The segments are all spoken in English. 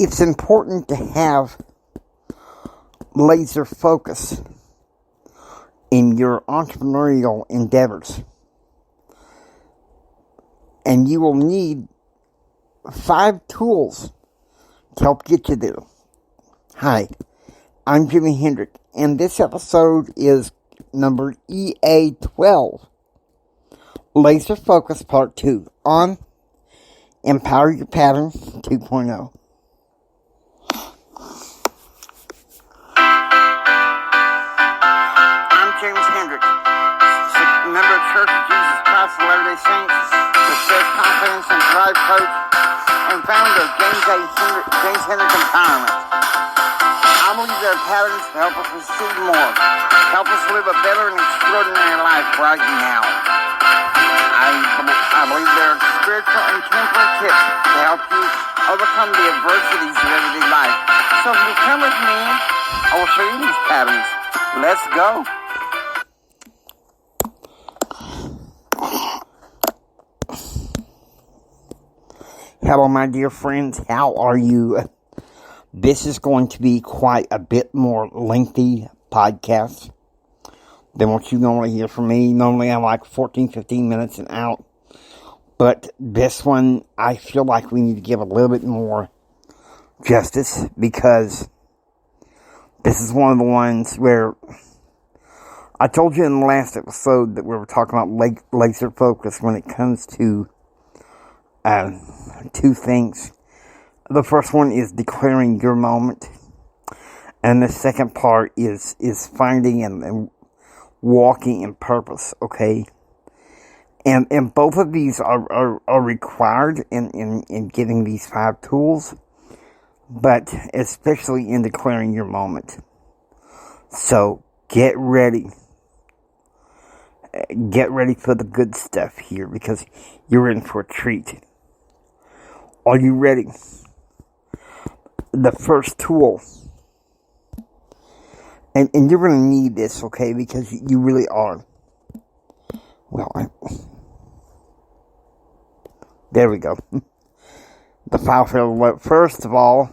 It's important to have laser focus in your entrepreneurial endeavors. And you will need 5 tools to help get you there. Hi, I'm Jimi Hendrick, and this episode is number EA12, Laser Focus Part 2 on Empower Your Pattern 2.0. James Hendrick, member of Church of Jesus Christ of Latter-day Saints, success, confidence, and drive coach, and founder of James Hendrick Empowerment. I believe there are patterns to help us receive more, help us live a better and extraordinary life right now. I believe there are spiritual and temporal tips to help you overcome the adversities of everyday life. So if you come with me, I will show you these patterns. Let's go. Hello, my dear friends. How are you? This is going to be quite a bit more lengthy podcast than what you normally hear from me. Normally, I'm like 14, 15 minutes and out. But this one, I feel like we need to give a little bit more justice because this is one of the ones where I told you in the last episode that we were talking about laser focus when it comes to 2 things. The first one is declaring your moment, and the second part is finding and walking in purpose. Okay, and both of these are required in getting these 5 tools, but especially in declaring your moment. So get ready. Get ready for the good stuff here because you're in for a treat. Are you ready? The first tool, and you're going to need this, okay, because you really are. Well, there we go. The file failed alert. First of all,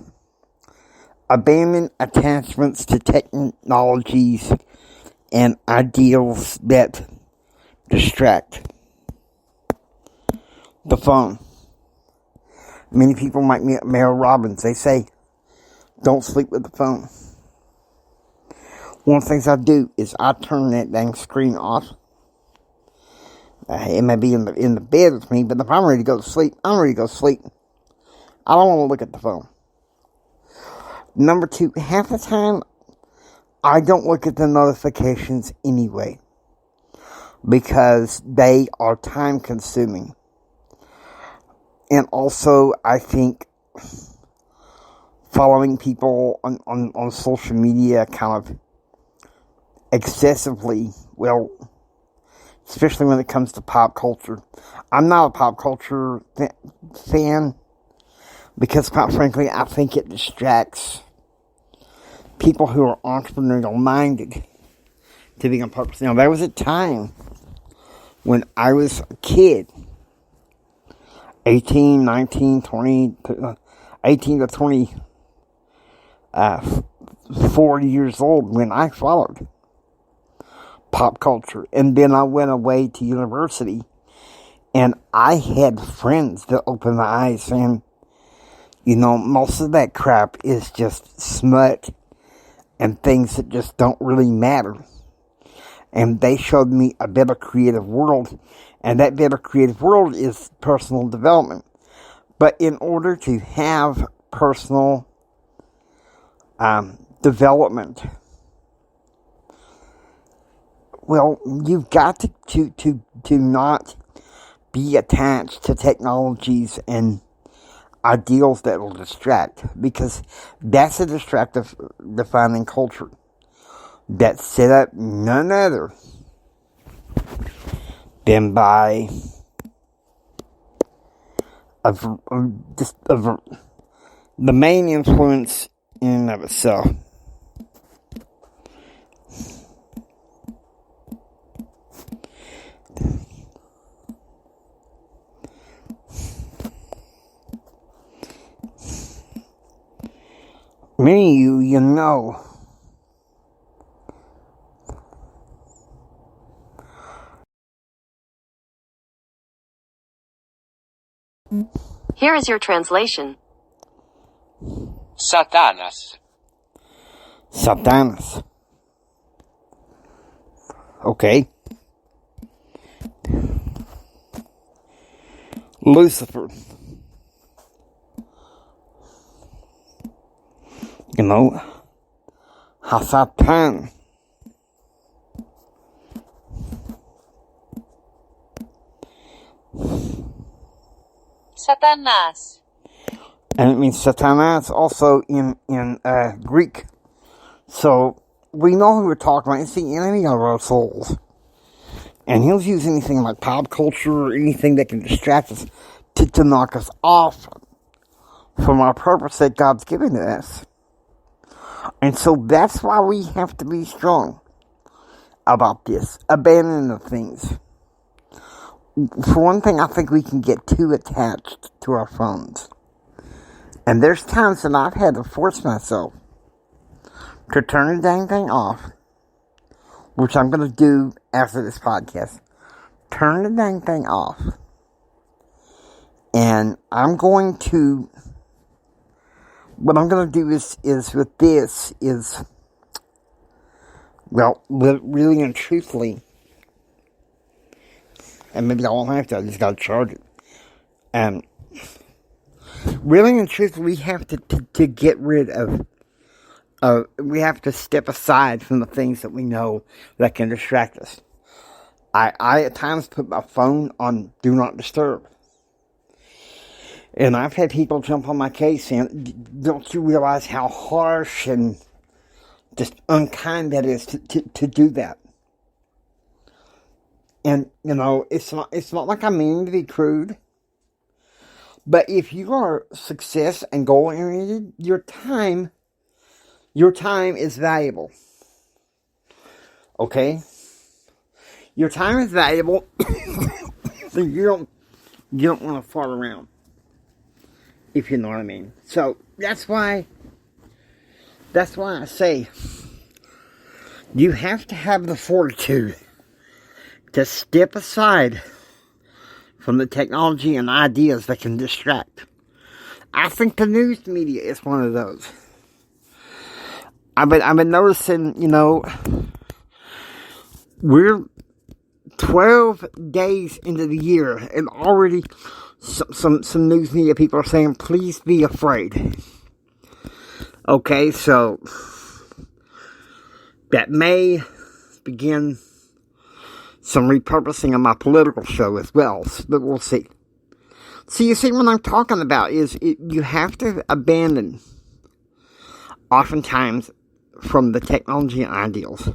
abandon attachments to technologies and ideals that distract. The phone. Many people might meet Mel Robbins. They say, don't sleep with the phone. One of the things I do is I turn that dang screen off. It may be in the bed with me, but if I'm ready to go to sleep, I'm ready to go to sleep. I don't want to look at the phone. Number 2, half the time, I don't look at the notifications anyway because they are time consuming. And also, I think following people on social media kind of excessively, well, especially when it comes to pop culture. I'm not a pop culture fan because, quite frankly, I think it distracts people who are entrepreneurial minded to be on purpose. Now, there was a time when I was a kid, 18, 19, 20, 18 to 24 years old when I followed pop culture. And then I went away to university and I had friends that opened my eyes saying, you know, most of that crap is just smut and things that just don't really matter. And they showed me a better creative world. And that better creative world is personal development. But in order to have personal development, well, you've got to not be attached to technologies and ideals that will distract. Because that's a distractive defining culture that's set up none other than by the main influence in and of itself. Many of you, you know. Here is your translation. Satanas. Satanas. Okay. Lucifer. You know. Hasatan. Satanas. And it means Satanas also in Greek. So we know who we're talking about. It's the enemy of our souls. And he'll use anything like pop culture or anything that can distract us to knock us off from our purpose that God's given to us. And so that's why we have to be strong about this. Abandoning the things. For one thing, I think we can get too attached to our phones. And there's times that I've had to force myself to turn the dang thing off, which I'm going to do after this podcast. Turn the dang thing off. And I'm going to, what I'm going to do is with this is, well, really and truthfully, and maybe I won't have to, I just got to charge it. Really and truthfully, we have to get rid of, we have to step aside from the things that we know that can distract us. I at times put my phone on Do Not Disturb. And I've had people jump on my case saying, don't you realize how harsh and just unkind that is to do that? And, you know, it's not like I mean to be crude. But if you are success and goal-oriented, your time is valuable. Okay? Your time is valuable, so you don't want to fart around, if you know what I mean. So that's why I say you have to have the fortitude to step aside from the technology and ideas that can distract. I think the news media is one of those. I've been noticing, you know, we're 12 days into the year, and already some news media people are saying, please be afraid. Okay, so that may begin some repurposing of my political show as well, but we'll see. So you see, what I'm talking about is you have to abandon, oftentimes, from the technology and ideals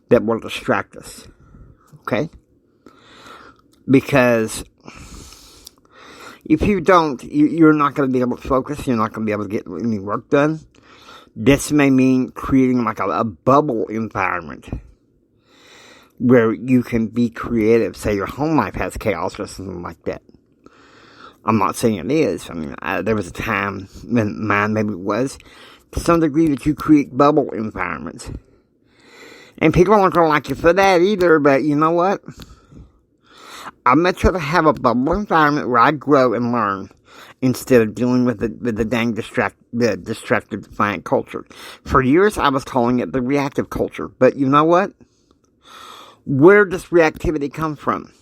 that will distract us. Okay? Because if you don't, you're not going to be able to focus. You're not going to be able to get any work done. This may mean creating like a bubble environment where you can be creative. Say your home life has chaos or something like that. I'm not saying it is. I mean, there was a time when mine maybe it was, to some degree, that you create bubble environments. And people aren't going to like you for that either, but you know what? I'd much rather have a bubble environment where I grow and learn instead of dealing with the dang distractive, defiant culture. For years, I was calling it the reactive culture. But you know what? Where does reactivity come from?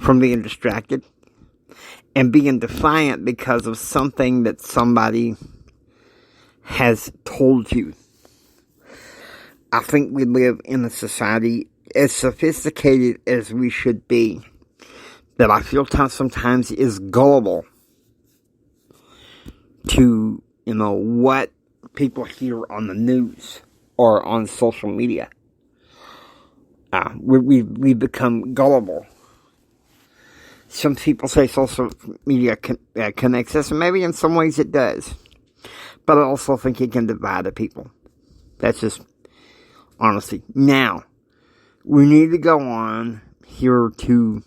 From being distracted and being defiant because of something that somebody has told you. I think we live in a society as sophisticated as we should be, that I feel sometimes is gullible to, you know, what people hear on the news or on social media. We've become gullible. Some people say social media connects us, and maybe in some ways it does. But I also think it can divide the people. That's just honesty. Now, we need to go on here to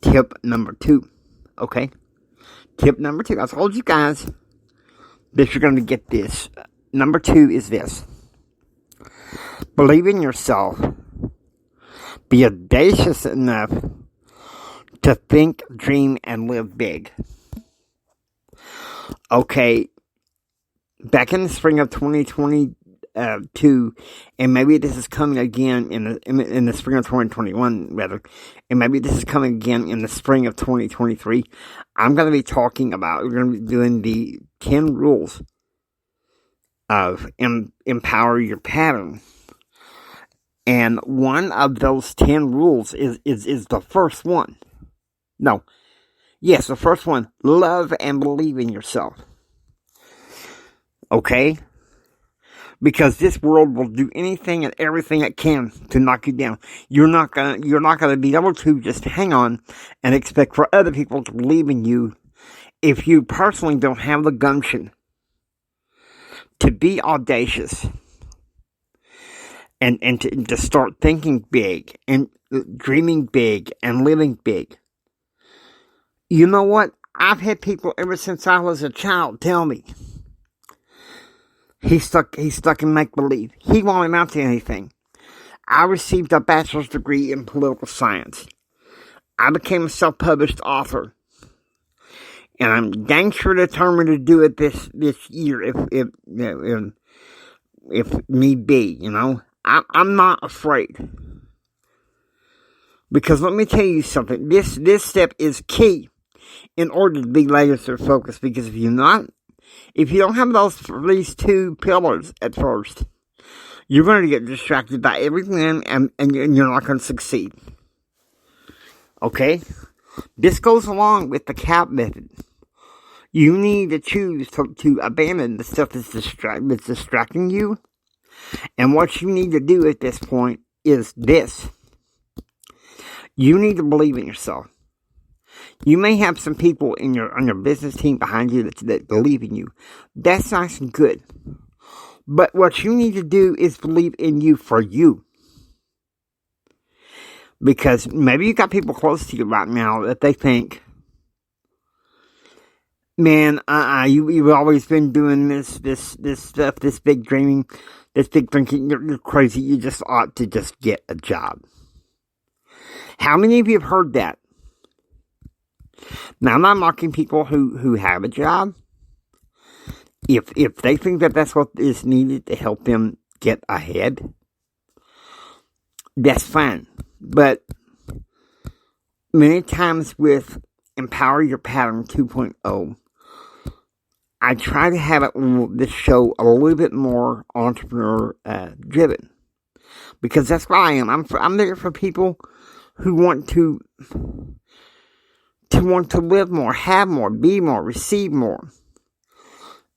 tip number 2. Okay? Tip number 2. I told you guys that you're going to get this. Number 2 is this. Believe in yourself. Be audacious enough to think, dream, and live big. Okay, back in the spring of 2022, and maybe this is coming again in the spring of 2021, rather, and maybe this is coming again in the spring of 2023, we're going to be doing the 10 rules of empower your pattern. And one of those 10 rules is the first one. No. Yes, the first one. Love and believe in yourself. Okay? Because this world will do anything and everything it can to knock you down. You're not gonna be able to just hang on and expect for other people to believe in you if you personally don't have the gumption to be audacious. And to start thinking big and dreaming big and living big. You know what? I've had people ever since I was a child tell me he's stuck in make-believe. He won't amount to anything. I received a bachelor's degree in political science. I became a self-published author. And I'm dang sure determined to do it this year if need be, you know. I'm not afraid. Because let me tell you something. This step is key in order to be laser focused. Because if you don't have these 2 pillars at first, you're going to get distracted by everything and you're not going to succeed. Okay? This goes along with the CAP method. You need to choose to abandon the stuff that's distracting you. And what you need to do at this point is this. You need to believe in yourself. You may have some people on your business team behind you that believe in you. That's nice and good. But what you need to do is believe in you for you. Because maybe you got people close to you right now that they think, man, you've always been doing this stuff, this big dreaming, this big thinking, you're crazy, you just ought to just get a job. How many of you have heard that? Now, I'm not mocking people who have a job. If they think that that's what is needed to help them get ahead, that's fine. But many times with Empower Your Pattern 2.0, I try to have this show a little bit more entrepreneur driven, because that's what I am. I'm there for people who want to live more, have more, be more, receive more,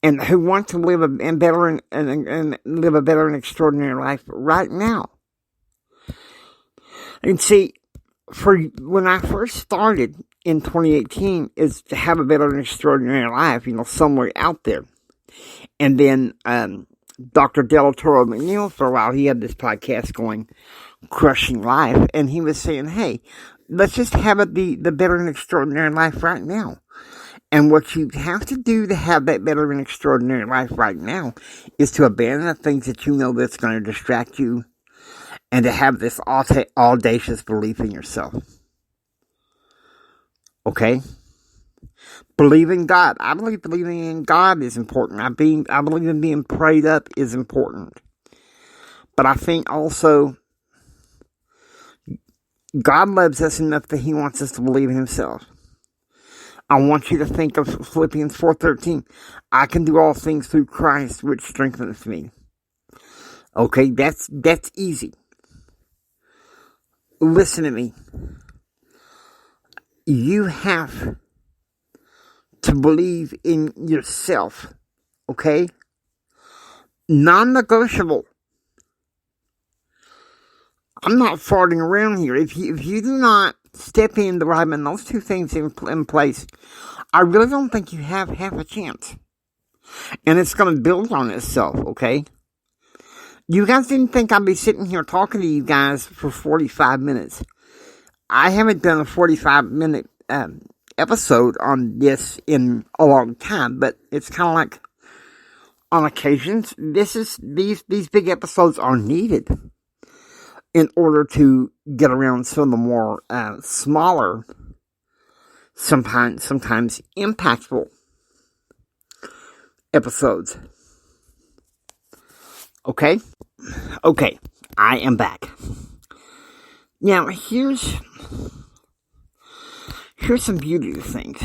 and who want to live a better and extraordinary life right now. And see, when I first started in 2018, is to have a better and extraordinary life, somewhere out there. And then Dr. Delatoro McNeil, for a while, he had this podcast going, Crushing Life, and he was saying, hey, let's just have the better and extraordinary life right now. And what you have to do to have that better and extraordinary life right now is to abandon the things that you know that's going to distract you, and to have this audacious belief in yourself. Okay? Believe in God. I believe believing in God is important. I believe in being prayed up is important. But I think also God loves us enough that He wants us to believe in Himself. I want you to think of Philippians 4:13. I can do all things through Christ, which strengthens me. Okay, that's easy. Listen to me. You have to believe in yourself. Okay? Non-negotiable. I'm not farting around here. If you do not step in the right and those 2 things in place, I really don't think you have half a chance. And it's going to build on itself, okay? You guys didn't think I'd be sitting here talking to you guys for 45 minutes. I haven't done a 45-minute episode on this in a long time, but it's kind of like on occasions, these big episodes are needed in order to get around some of the more smaller, sometimes impactful episodes. Okay, I am back. Now here's some beauty of things.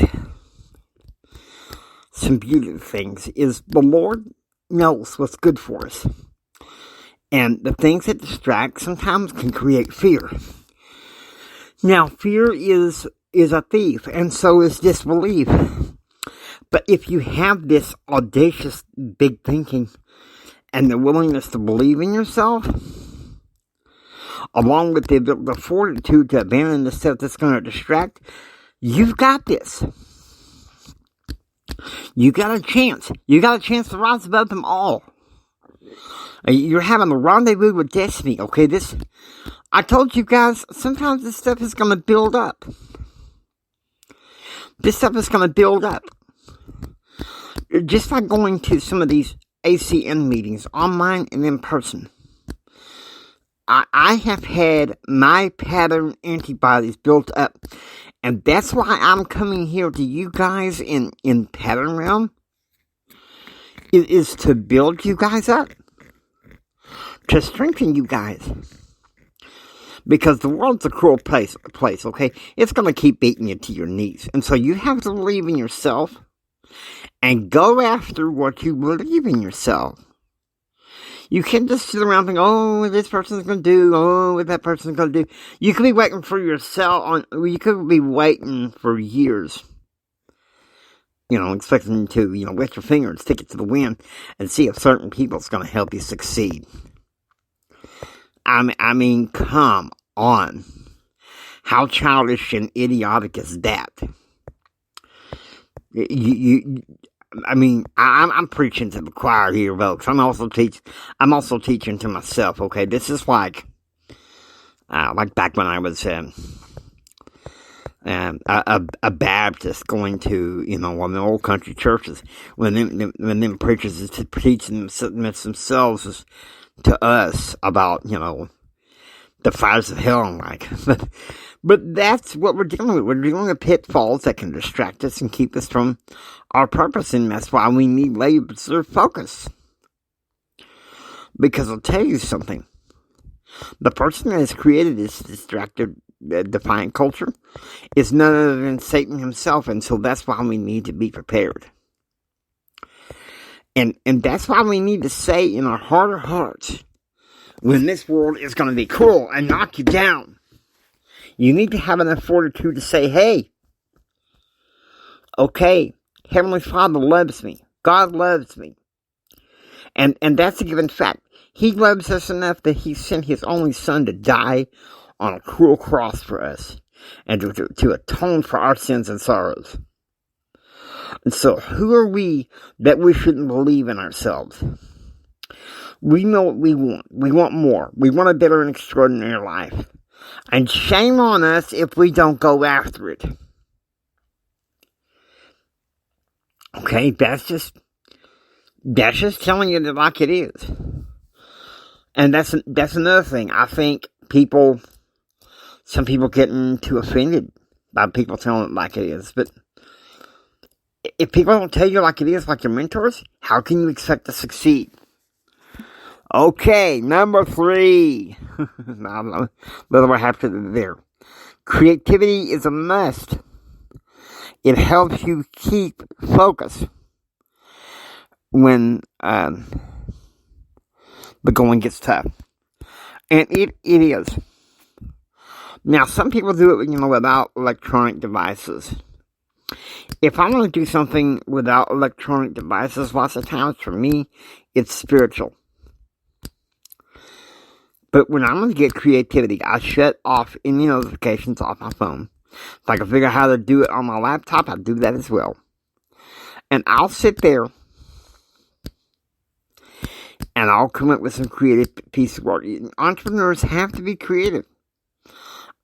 Some beauty of things is the Lord knows what's good for us. And the things that distract sometimes can create fear. Now, fear is a thief, and so is disbelief. But if you have this audacious big thinking and the willingness to believe in yourself, along with the fortitude to abandon the stuff that's going to distract, you've got this. You got a chance. You got a chance to rise above them all. You're having a rendezvous with destiny, okay? I told you guys, sometimes this stuff is going to build up. This stuff is going to build up. Just by going to some of these ACN meetings, online and in person, I have had my pattern antibodies built up. And that's why I'm coming here to you guys in pattern realm, is to build you guys up. To strengthen you guys. Because the world's a cruel place, okay? It's going to keep beating you to your knees. And so you have to believe in yourself and go after what you believe in yourself. You can't just sit around thinking, oh, this person's going to do, oh, what that person's going to do. You could be waiting for yourself, you could be waiting for years. Expecting to, lift your finger and stick it to the wind and see if certain people's going to help you succeed. I mean, come on. How childish and idiotic is that? I'm preaching to the choir here, folks. I'm also teaching to myself, okay? This is like back when I was a Baptist going to, one of the old country churches, when them preachers is teaching themselves to us about, the fires of hell and like. But that's what we're dealing with. We're dealing with pitfalls that can distract us and keep us from our purpose, and that's why we need laser focus. Because I'll tell you something. The person that has created this distracted, defiant culture is none other than Satan himself, and so that's why we need to be prepared. And that's why we need to say in our heart of hearts, when this world is going to be cruel and knock you down, you need to have enough fortitude to say, hey, okay, Heavenly Father loves me. God loves me. And that's a given fact. He loves us enough that He sent His only Son to die on a cruel cross for us and to atone for our sins and sorrows. And so, who are we that we shouldn't believe in ourselves? We know what we want. We want more. We want a better and extraordinary life. And shame on us if we don't go after it. Okay, that's just telling you that like it is. And that's another thing. I think some people getting too offended by people telling it like it is, but if people don't tell you like it is, like your mentors, how can you expect to succeed? Okay, number 3. What do I have to there? Creativity is a must. It helps you keep focus when the going gets tough. And it is. Now, some people do it, without electronic devices. If I'm going to do something without electronic devices, lots of times for me, it's spiritual. But when I'm going to get creativity, I shut off any notifications off my phone. If I can figure out how to do it on my laptop, I'll do that as well. And I'll sit there and I'll come up with some creative piece of work. Entrepreneurs have to be creative.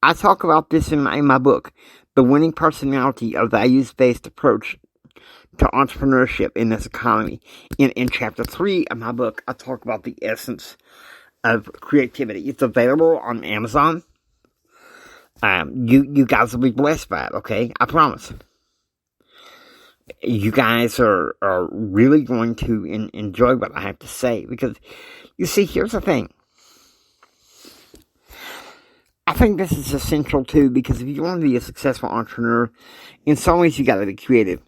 I talk about this in my book, The Winning Personality, a Values-Based Approach to entrepreneurship in this economy. In chapter 3 of my book, I talk about the essence of creativity. It's available on Amazon. You guys will be blessed by it, okay? I promise. You guys are really going to enjoy what I have to say, because, you see, here's the thing. I think this is essential too, because if you want to be a successful entrepreneur, in some ways you got to be creative.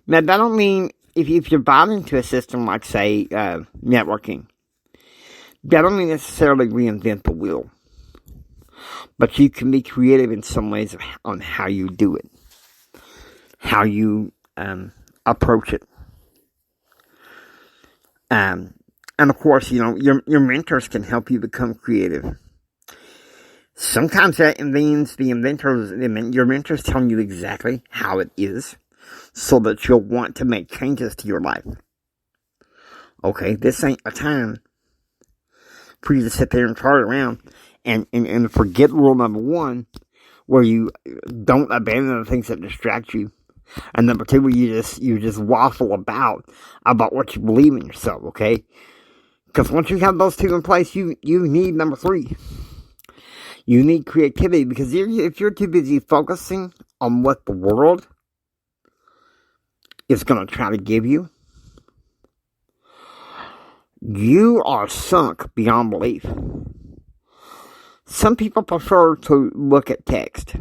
Now, that don't mean if you're buying into a system like, say, networking, that don't mean necessarily reinvent the wheel. But you can be creative in some ways on how you do it, how you approach it. And of course, your mentors can help you become creative. Sometimes that means your mentors telling you exactly how it is, so that you'll want to make changes to your life. Okay, this ain't a time for you to sit there and chart around and forget rule number 1, where you don't abandon the things that distract you, and number 2, where you just waffle about what you believe in yourself. Okay, because once you have those 2 in place, you need number 3. You need creativity, because if you're too busy focusing on what the world is going to try to give you, you are sunk beyond belief. Some people prefer to look at text.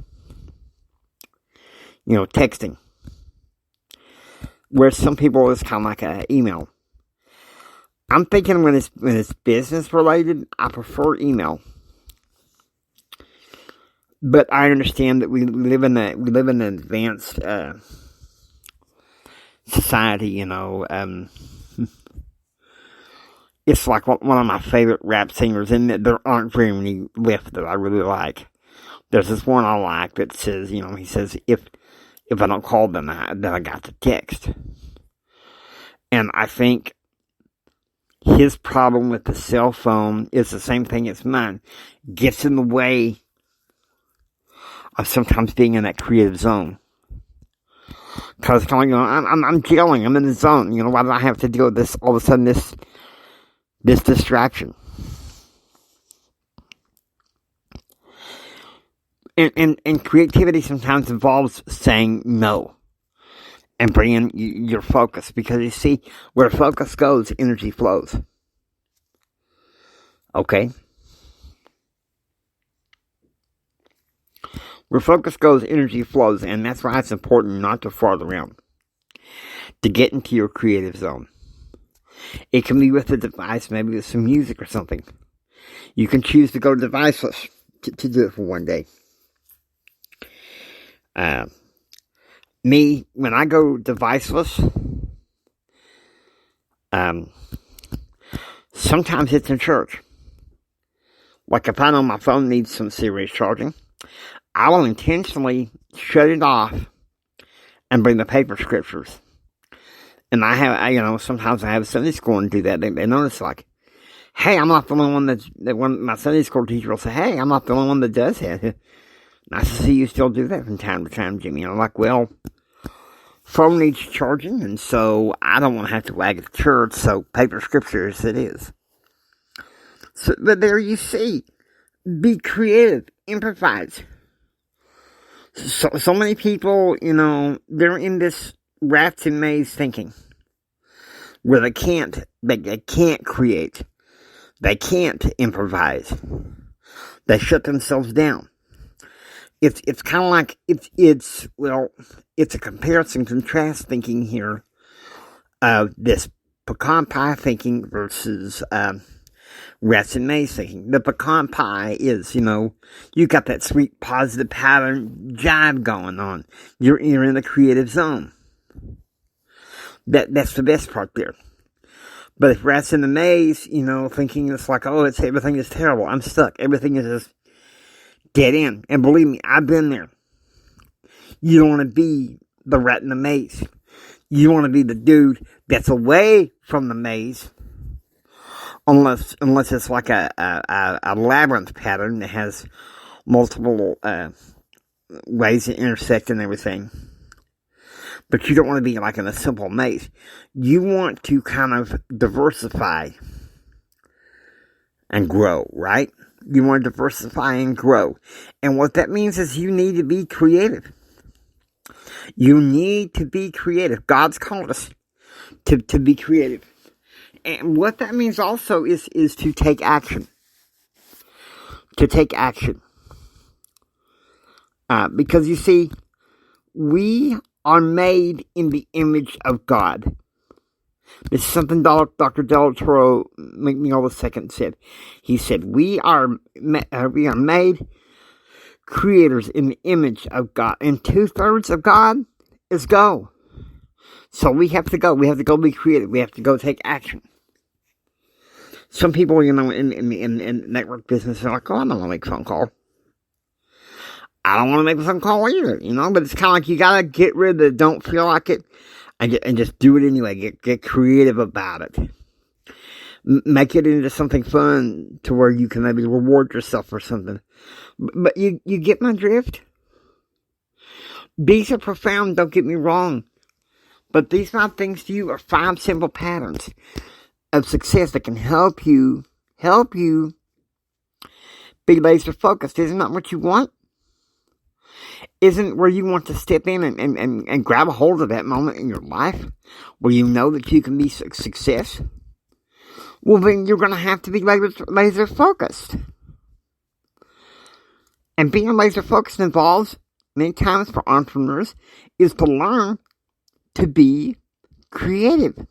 Texting. Whereas some people, it's kind of like an email. I'm thinking when it's business related, I prefer email. But I understand that we live in an advanced society. It's like one of my favorite rap singers, and there aren't very many left that I really like. There's this one I like that says, he says, if I don't call them, then I got the text. And I think his problem with the cell phone is the same thing as mine. Gets in the way of sometimes being in that creative zone. Because I'm gelling, I'm in the zone. Why do I have to deal with this, all of a sudden, this distraction? And creativity sometimes involves saying no. And bringing your focus. Because you see, where focus goes, energy flows. Okay? Where focus goes, energy flows, and that's why it's important not to fart around. To get into your creative zone. It can be with a device, maybe with some music or something. You can choose to go deviceless to do it for one day. Me, when I go deviceless, sometimes it's in church. Like if I know my phone needs some serious charging, I will intentionally shut it off and bring the paper scriptures. And sometimes I have Sunday school and do that. They notice, like, hey, I'm not the only one that my Sunday school teacher will say, hey, I'm not the only one that does that. Nice to see you still do that from time to time, Jimmy. And I'm like, well, phone needs charging, and so I don't want to have to wag at the church, so paper scriptures it is. So, but there you see, be creative, improvise. So many people, they're in this rats and maze thinking, where they can't create, they can't improvise, they shut themselves down. It's kind of like it's a comparison contrast thinking here of this pecan pie thinking versus rats and maze thinking. The pecan pie is, you got that sweet positive pattern jive going on. You're in the creative zone. That's the best part there. But if rats in the maze, thinking it's like, oh, everything is terrible. I'm stuck. Everything is just dead end. And believe me, I've been there. You don't want to be the rat in the maze. You want to be the dude that's away from the maze. Unless it's like a labyrinth pattern that has multiple ways to intersect and everything. But you don't want to be like in a simple maze. You want to kind of diversify and grow, right? You want to diversify and grow. And what that means is you need to be creative. You need to be creative. God's called us to be creative. And what that means also is to take action. To take action. Because you see, we are made in the image of God. This is something Dr. Del Toro McNeil II said. He said, we are made creators in the image of God. And 2/3 of God is go. So we have to go. We have to go be creative. We have to go take action. Some people, in network business are like, oh, I don't want to make a phone call. I don't want to make a phone call either, but it's kind of like you got to get rid of the don't feel like it and just do it anyway. Get creative about it. Make it into something fun to where you can maybe reward yourself for something. But you get my drift? These are profound, don't get me wrong. But these 5 things to you are 5 simple patterns of success that can help you be laser focused. Isn't that what you want? Isn't where you want to step in and grab a hold of that moment in your life where you know that you can be success? Well, then you're going to have to be laser focused. And being laser focused involves, many times for entrepreneurs, is to learn to be creative.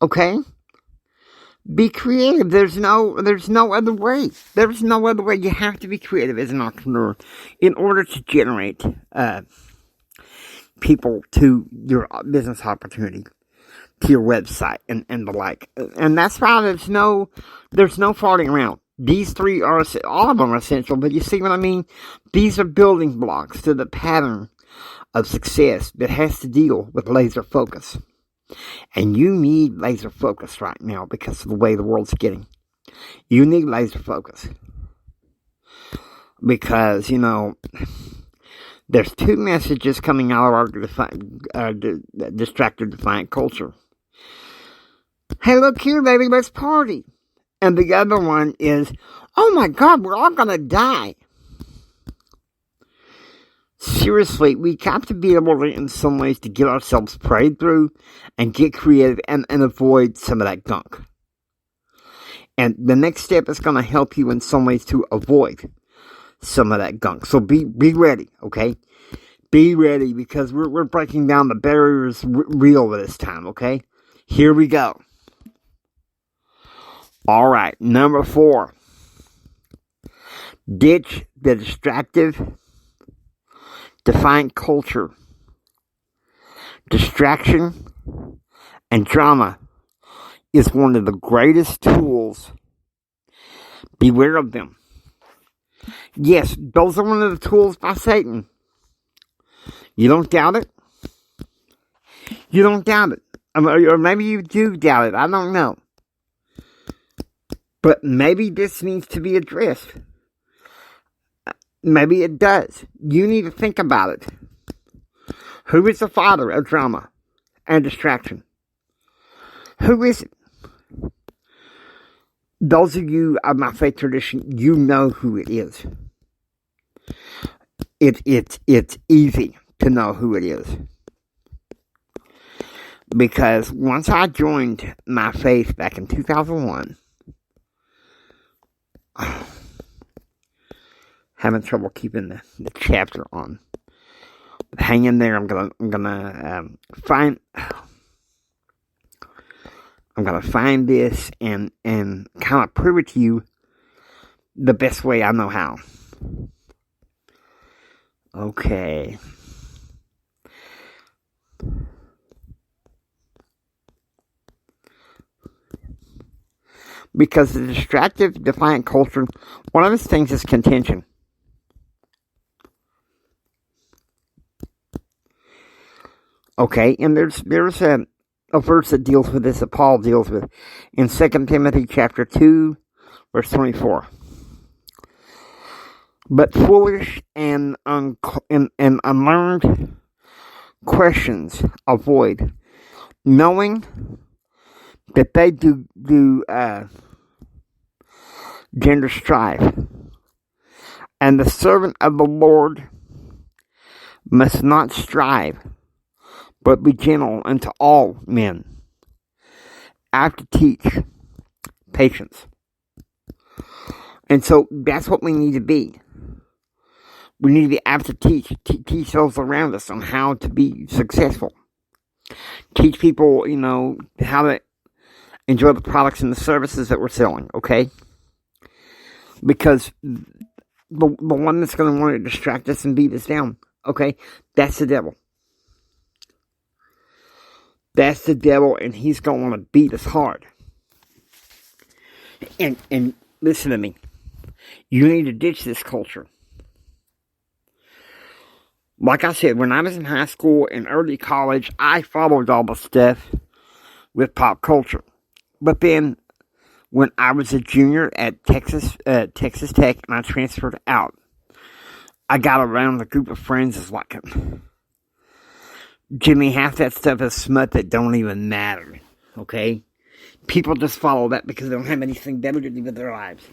Okay? Be creative. There's no other way. There's no other way. You have to be creative as an entrepreneur in order to generate people to your business opportunity, to your website, and the like. And that's why there's no farting around. These 3 are, all of them are essential, but you see what I mean? These are building blocks to the pattern of success that has to deal with laser focus. And you need laser focus right now because of the way the world's getting. You need laser focus. Because, there's 2 messages coming out of our distracted, defiant culture. Hey, look here, baby, let's party. And the other one is, oh my God, we're all going to die. Seriously, we got to be able to, in some ways, to get ourselves prayed through and get creative and avoid some of that gunk. And the next step is going to help you in some ways to avoid some of that gunk. So be ready, okay? Be ready because we're breaking down the barriers real this time, okay? Here we go. All right, number 4. Ditch the distractive, defiant culture. Distraction and drama is one of the greatest tools. Beware of them. Yes, those are one of the tools by Satan. You don't doubt it? You don't doubt it. Or maybe you do doubt it. I don't know. But maybe this needs to be addressed. Maybe it does. You need to think about it. Who is the father of drama and distraction? Who is it? Those of you of my faith tradition, you know who it is. It's easy to know who it is. Because once I joined my faith back in 2001, having trouble keeping the chapter on. But hang in there. I'm gonna find this and kind of prove it to you the best way I know how. Okay. Because the distractive, defiant culture, one of its things is contention. Okay, and there's a verse that deals with this, that Paul deals with, in 2 Timothy chapter 2, verse 24. But foolish and unlearned questions avoid, knowing that they do gender strife, and the servant of the Lord must not strive, but be gentle unto all men. I have to teach patience. And so that's what we need to be. We need to be able to teach those around us on how to be successful. Teach people, how to enjoy the products and the services that we're selling, okay? Because the one that's going to want to distract us and beat us down, okay, that's the devil. That's the devil, and he's going to want to beat us hard. And listen to me. You need to ditch this culture. Like I said, when I was in high school and early college, I followed all the stuff with pop culture. But then, when I was a junior at Texas Tech, and I transferred out, I got around a group of friends that's like, Jimmy, half that stuff is smut that don't even matter, okay? People just follow that because they don't have anything better to do with their lives.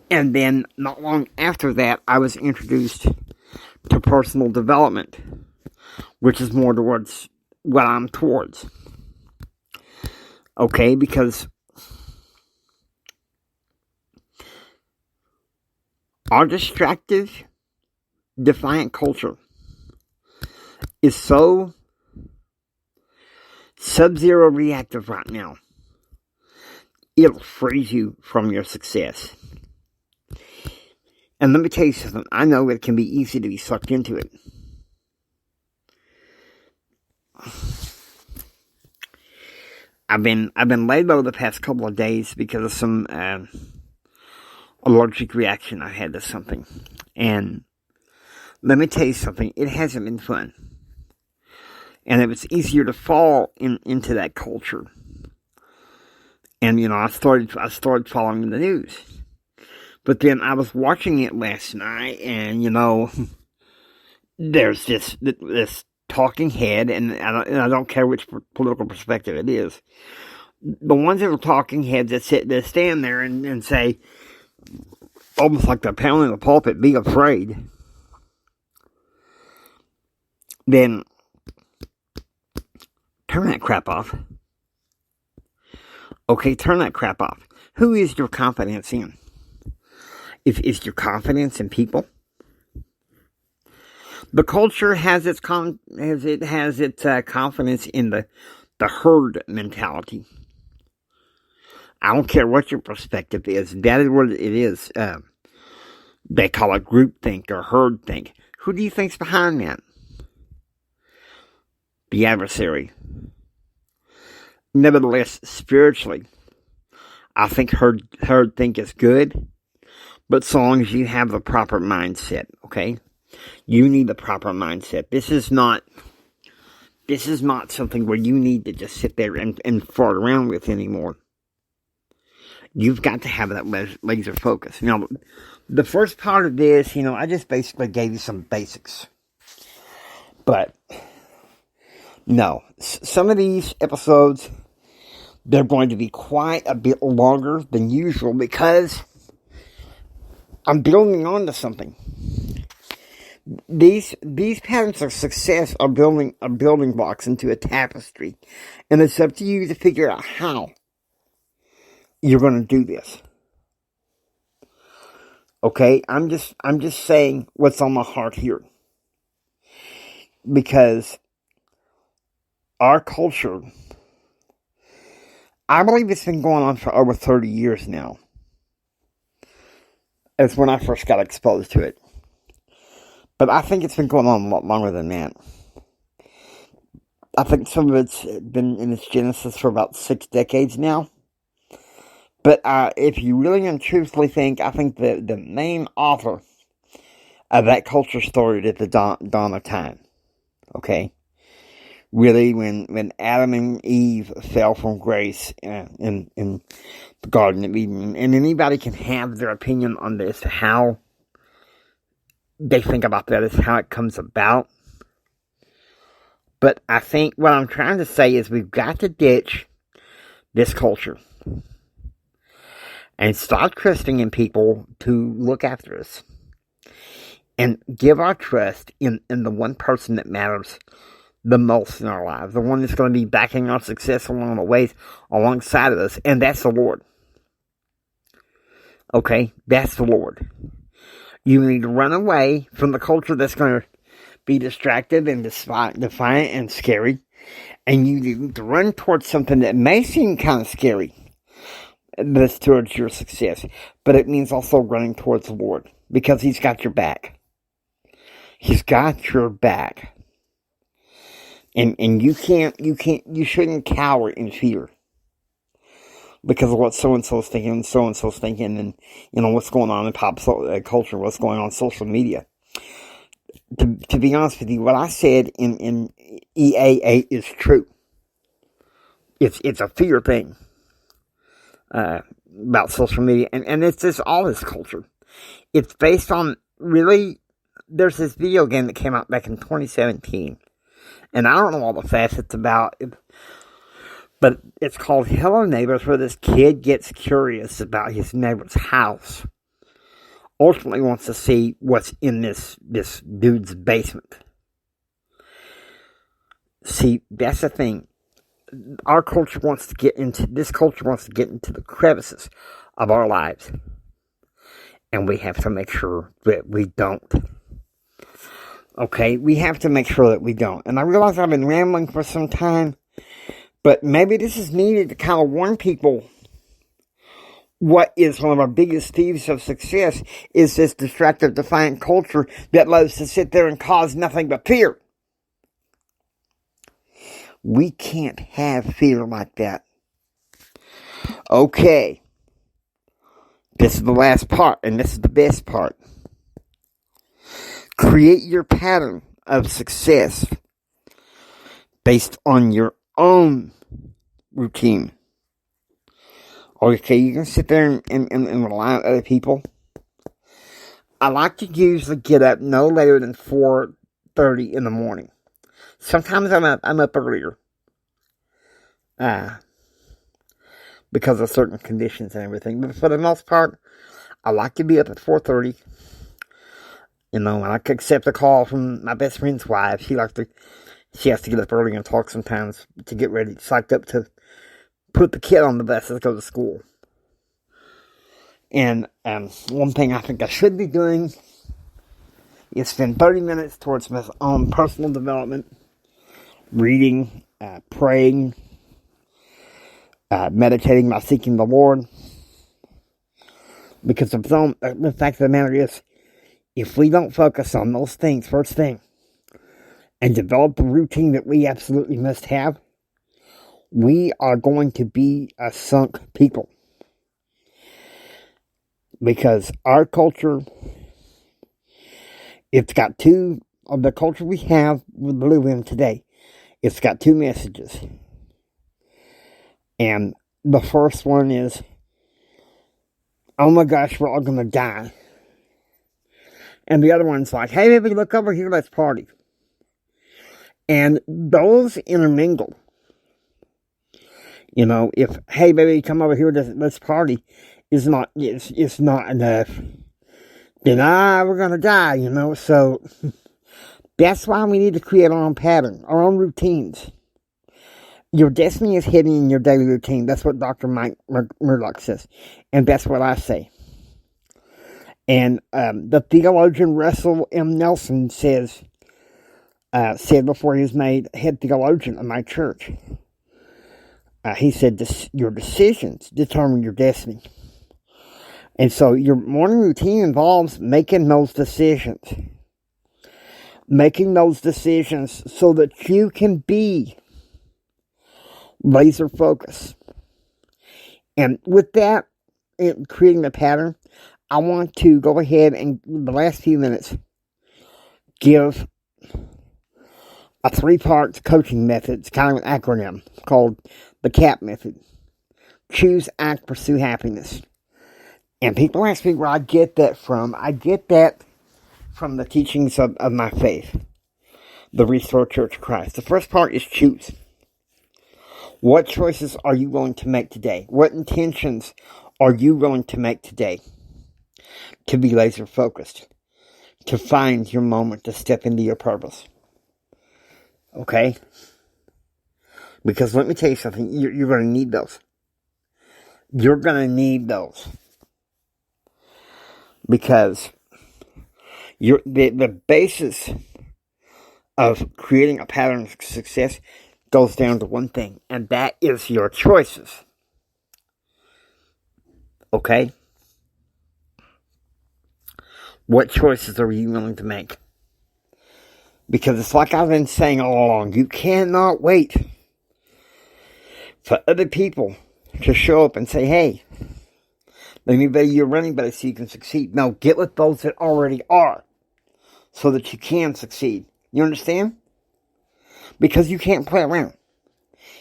And then, not long after that, I was introduced to personal development, which is more towards what I'm towards. Okay, because our distractive, defiant culture is so sub-zero reactive right now. It'll freeze you from your success. And let me tell you something. I know it can be easy to be sucked into it. I've been laid low the past couple of days because of some allergic reaction I had to something. And let me tell you something. It hasn't been fun. And it was easier to fall into that culture. And I started following the news. But then I was watching it last night, and there's this talking head, and I don't care which political perspective it is. The ones that are talking heads that stand there and say, almost like they're pounding the pulpit, be afraid. Then turn that crap off. Okay, turn that crap off. Who is your confidence in? Is your confidence in people? The culture has its confidence in the herd mentality. I don't care what your perspective is. That is what it is. They call it groupthink or herdthink. Who do you think's behind that? The adversary. Nevertheless, spiritually, I think herdthink is good. But so long as you have the proper mindset, okay? You need the proper mindset. This is not something where you need to just sit there and fart around with anymore. You've got to have that laser focus. Now, the first part of this, I just basically gave you some basics. But, no. Some of these episodes, they're going to be quite a bit longer than usual because I'm building onto something. These patterns of success are building blocks into a tapestry, and it's up to you to figure out how you're going to do this. Okay, I'm just saying what's on my heart here, because our culture, I believe it's been going on for over 30 years now. It's when I first got exposed to it. But I think it's been going on a lot longer than that. I think some of it's been in its genesis for about 6 decades now. But if you really and truthfully think, I think the main author of that culture started at the dawn of time. Okay? Really, when Adam and Eve fell from grace in the Garden of Eden. And anybody can have their opinion on this, how they think about that, is how it comes about. But I think what I'm trying to say is we've got to ditch this culture and start trusting in people to look after us and give our trust in the one person that matters the most in our lives, the one that's going to be backing our success along the way, alongside of us, and that's the Lord. Okay, that's the Lord. You need to run away from the culture that's going to be distractive and defiant and scary, and you need to run towards something that may seem kind of scary, that's towards your success, but it means also running towards the Lord, because He's got your back. He's got your back. And you shouldn't cower in fear because of what so-and-so's thinking, and, what's going on in pop culture, what's going on social media. To be honest with you, what I said in EA8 is true. It's a fear thing, about social media, and it's just all this culture. It's based on, really, there's this video game that came out back in 2017, and I don't know all the facets about it, but it's called Hello Neighbors, where this kid gets curious about his neighbor's house. Ultimately wants to see what's in this dude's basement. See, that's the thing. This culture wants to get into the crevices of our lives. And we have to make sure that we don't. Okay, we have to make sure that we don't. And I realize I've been rambling for some time, but maybe this is needed to kind of warn people what is one of our biggest thieves of success is this distractive, defiant culture that loves to sit there and cause nothing but fear. We can't have fear like that. Okay. This is the last part, and this is the best part. Create your pattern of success based on your own routine. Okay, you can sit there and rely on other people. I like to usually get up no later than 4:30 in the morning. Sometimes I'm up earlier. Because of certain conditions and everything. But for the most part, I like to be up at 4:30. And I can accept a call from my best friend's wife. She has to get up early and talk sometimes to get ready, psyched up to put the kid on the bus to go to school. And one thing I think I should be doing is spend 30 minutes towards my own personal development, reading, praying, meditating by seeking the Lord. Because the fact of the matter is, if we don't focus on those things first thing, and develop the routine that we absolutely must have, we are going to be a sunk people. Because our culture, it's got two, of the culture we live in today, it's got two messages. And the first one is, oh my gosh, we're all going to die. And the other one's like, hey baby, look over here, let's party. And those intermingle. If, hey baby, come over here, let's party, it's not enough, then we're going to die, So that's why we need to create our own pattern, our own routines. Your destiny is hidden in your daily routine. That's what Dr. Mike Murdoch says. And that's what I say. And the theologian Russell M. Nelson said before he was made head theologian of my church, he said, your decisions determine your destiny. And so your morning routine involves making those decisions. Making those decisions so that you can be laser focused. And with that, in creating the pattern, I want to go ahead and, the last few minutes, give a 3-part coaching method. It's kind of an acronym called the CAP method. Choose, act, pursue happiness. And people ask me where I get that from. I get that from the teachings of my faith. the Restored Church of Christ. The first part is choose. What choices are you willing to make today? What intentions are you willing to make today to be laser focused? To find your moment to step into your purpose. Okay? Because let me tell you something, you're going to need those. You're going to need those. Because the basis of creating a pattern of success goes down to one thing, and that is your choices. Okay? What choices are you willing to make? Because it's like I've been saying all along, you cannot wait for other people to show up and say, hey, let me bet you're running better so you can succeed. No, get with those that already are so that you can succeed. You understand? Because you can't play around.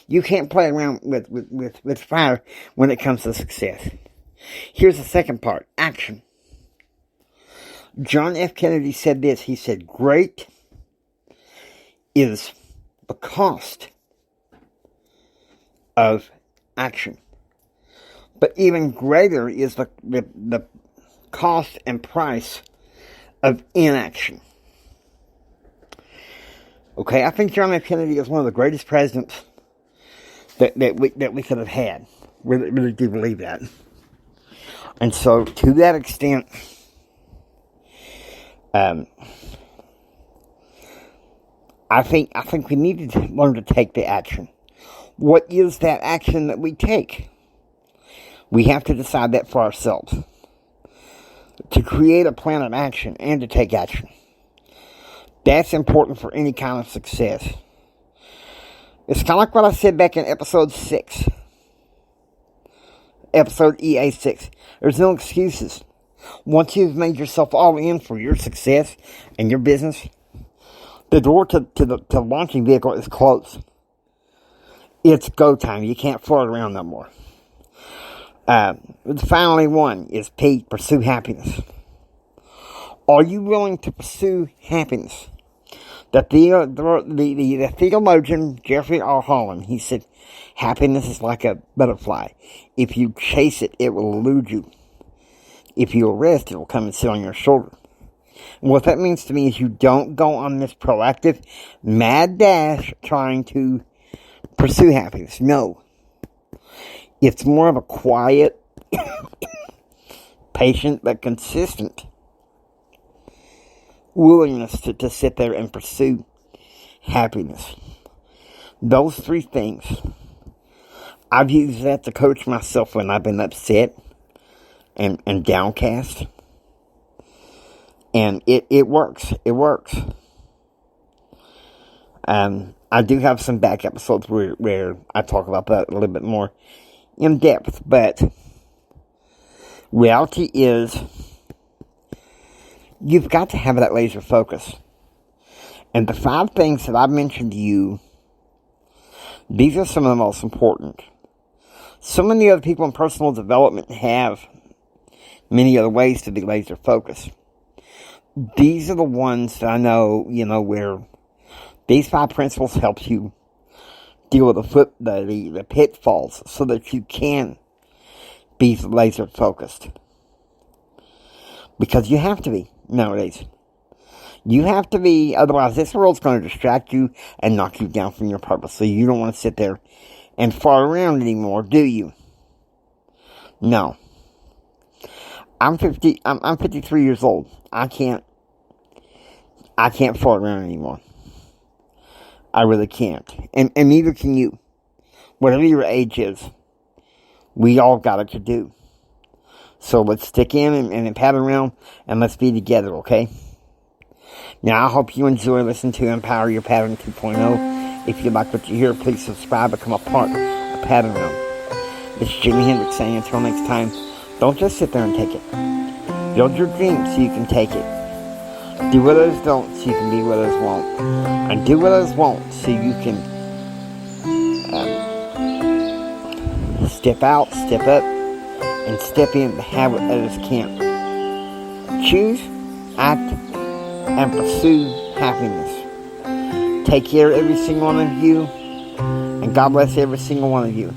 You can't play around with fire when it comes to success. Here's the second part, action. John F. Kennedy said this. He said, great is the cost of action. But even greater is the cost and price of inaction. Okay, I think John F. Kennedy is one of the greatest presidents that we could have had. Really do believe that. And so, to that extent, I think we need to learn to take the action. What is that action that we take? We have to decide that for ourselves. To create a plan of action and to take action. That's important for any kind of success. It's kind of like what I said back in episode 6. Episode EA6. There's no excuses. Once you've made yourself all in for your success and your business, the door to the launching vehicle is closed. It's go time. You can't flirt around no more. The finally one is P, pursue happiness. Are you willing to pursue happiness? The theologian Jeffrey R. Holland, he said, happiness is like a butterfly. If you chase it, it will elude you. If you arrest, it will come and sit on your shoulder. And what that means to me is you don't go on this proactive, mad dash trying to pursue happiness. No. It's more of a quiet, patient, but consistent willingness to sit there and pursue happiness. Those three things. I've used that to coach myself when I've been upset and downcast. And it works. It works. I do have some back episodes where I talk about that a little bit more in depth, but reality is you've got to have that laser focus. And the 5 things that I've mentioned to you, these are some of the most important. So many other people in personal development have many other ways to be laser focused. These are the ones that I know, where these 5 principles help you deal with the pitfalls so that you can be laser focused. Because you have to be nowadays. You have to be, otherwise this world's going to distract you and knock you down from your purpose. So you don't want to sit there and fart around anymore, do you? No. I'm 53 years old. I can't fart around anymore. I really can't. And neither can you. Whatever your age is, we all got it to do. So let's stick in and paddle around and let's be together, okay? Now, I hope you enjoy listening to Empower Your Pattern 2.0. If you like what you hear, please subscribe, become a part of Pattern Room. This is Jimi Hendrix saying until next time, don't just sit there and take it. Build your dreams so you can take it. Do what others don't so you can be what others won't. And do what others won't so you can step out, step up, and step in to have what others can't. Choose, act, and pursue happiness. Take care, every single one of you. And God bless every single one of you.